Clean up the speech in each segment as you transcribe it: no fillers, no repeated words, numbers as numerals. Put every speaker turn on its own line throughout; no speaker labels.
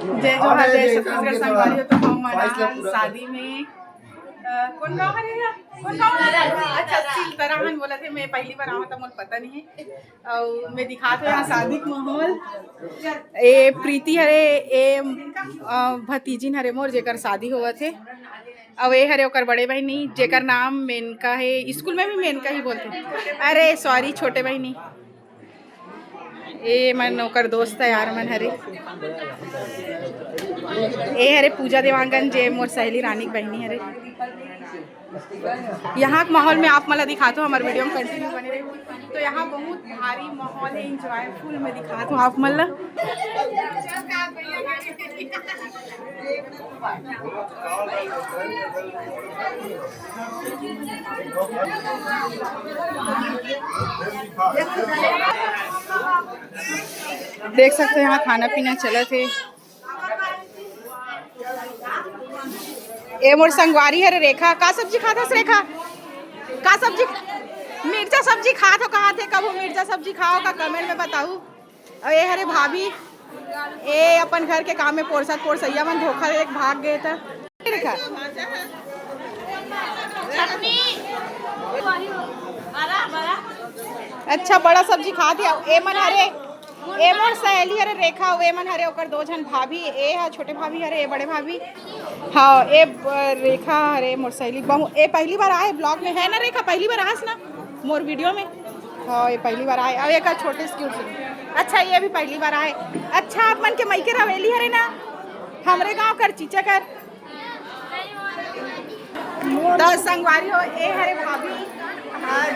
जय जोहार जय छत्तीसगढ़ संगवारी। तो हम मना शादी में कौन गाँव हरे कौन गाँव अच्छा चिलतराहन बोला थे। मैं पहली बार आवा था, मुझे पता नहीं है और मैं दिखाते यहाँ शादी का माहौल। ए प्रीति हरे ए भतीजिन हरे मोर जेकर शादी हुआ थे। अब ये हरे ओकर बड़े बहनी जेकर नाम मेनका है, स्कूल में भी मेनका ही बोलते। अरे सॉरी छोटे बहनी ए मन ओकर दोस्त है यार मन हरे। ए हरे पूजा देवांगन जे मोर सहेली रानी की बहनी हरे। यहाँ के माहौल में आप मला दिखाते हो, हमारे वीडियो में कंटिन्यू बने रहे। तो यहाँ बहुत भारी माहौल है, इंजॉयफुल में दिखाते हो आप मला। देख सकते हो यहाँ खाना पीना चला थे। ए मोर संगवारी हरे रेखा। का सब्जी खाता है रेखा? का सब्जी? मिर्चा सब्जी खात हो? कहाँ थे कब मिर्चा सब्जी खाओ का कमेंट में बताऊ। और ये हरे भाभी ए अपन घर के काम में पोरसैया मन धोखा एक भाग गए था। रेखा अच्छा बड़ा सब्जी खा दिया। ए मन हरे ए मोर सहेली हरे रेखा। ए मन हरे ओकर दो जन भाभी। ए हा छोटे भाभी हरे, ए बड़े भाभी। हाँ ए रेखा हरे मोर सहेली बहु। ए पहली बार आए ब्लॉग में है ना रेखा? पहली बार आस ना मोर वीडियो में। हाँ ये पहली बार आए। अब एक छोटे स्क्यूट से अच्छा ये भी पहली बार आए। अच्छा आप मन के मईके रवेली हरे ना? हमरे गांव कर चीचा कर दस संगवारी हो। ए हरे भाभी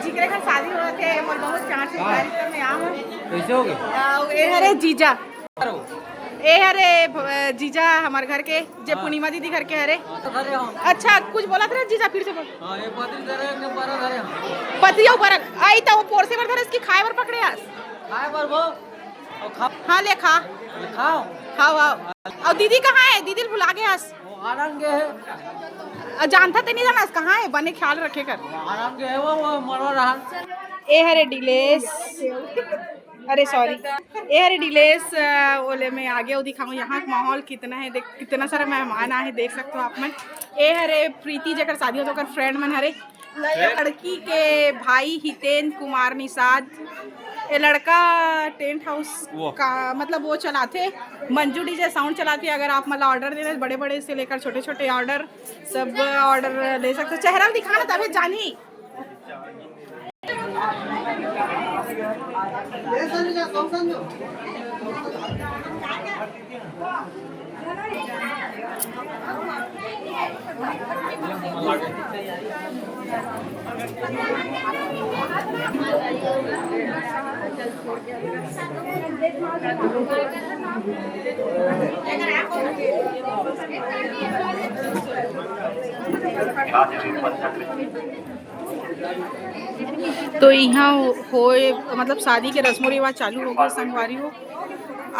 जिगरे का शादी हुआ थे मोर बहुत चार से में आम कैसे हो गए। ए हरे जीजा ए हरे जीजा हमारे घर के जे पूर्णिमा दीदी घर के हरे। अच्छा कुछ बोला था जीजा फिर से बोल। पतियों बरक आई तो वो पोरसे बर धरे इसकी खाए बर पकड़े आस खाए बर वो हाँ ले खा खाओ खाओ आओ। और दीदी कहाँ है? दीदी भुला गए आस आराम के है। जानता तो नहीं जाना कहाँ है, बने ख्याल रखे कर आराम के है वो मरवा रहा। ए हरे डिलेस अरे सॉरी ए हरे डिलेस ओले में आगे वो दिखाऊँ यहाँ का माहौल कितना है। देख कितना सारा मेहमान आए देख सकते हो आप मन। ए हरे प्रीति जकर शादी हो तो फ्रेंड मन हरे। लड़की के भाई हितेन कुमार निषाद। ये लड़का टेंट हाउस का मतलब वो चलाते मंजू डीजे साउंड चलाती है। अगर आप मतलब ऑर्डर देना बड़े बड़े से लेकर छोटे छोटे ऑर्डर सब ऑर्डर ले सकते हो। चेहरा दिखाना तभी जानी। तो यहाँ हो मतलब शादी के रस्मों रिवाज चालू हो गए संगवारी हो।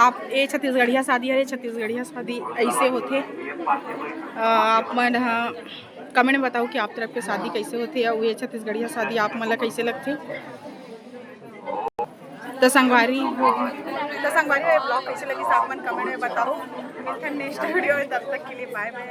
आप ये छत्तीसगढ़िया शादी है, छत्तीसगढ़िया शादी ऐसे होते। आप मन कमेंट में बताओ कि आप तरफ के शादी कैसे होते और ये छत्तीसगढ़िया शादी आप मतलब कैसे लगते। तो संगवारी ब्लॉग कैसे लगी आप मन कमेंट में बताओ। नेक्स्ट वीडियो में तब तक के लिए बाय बाय।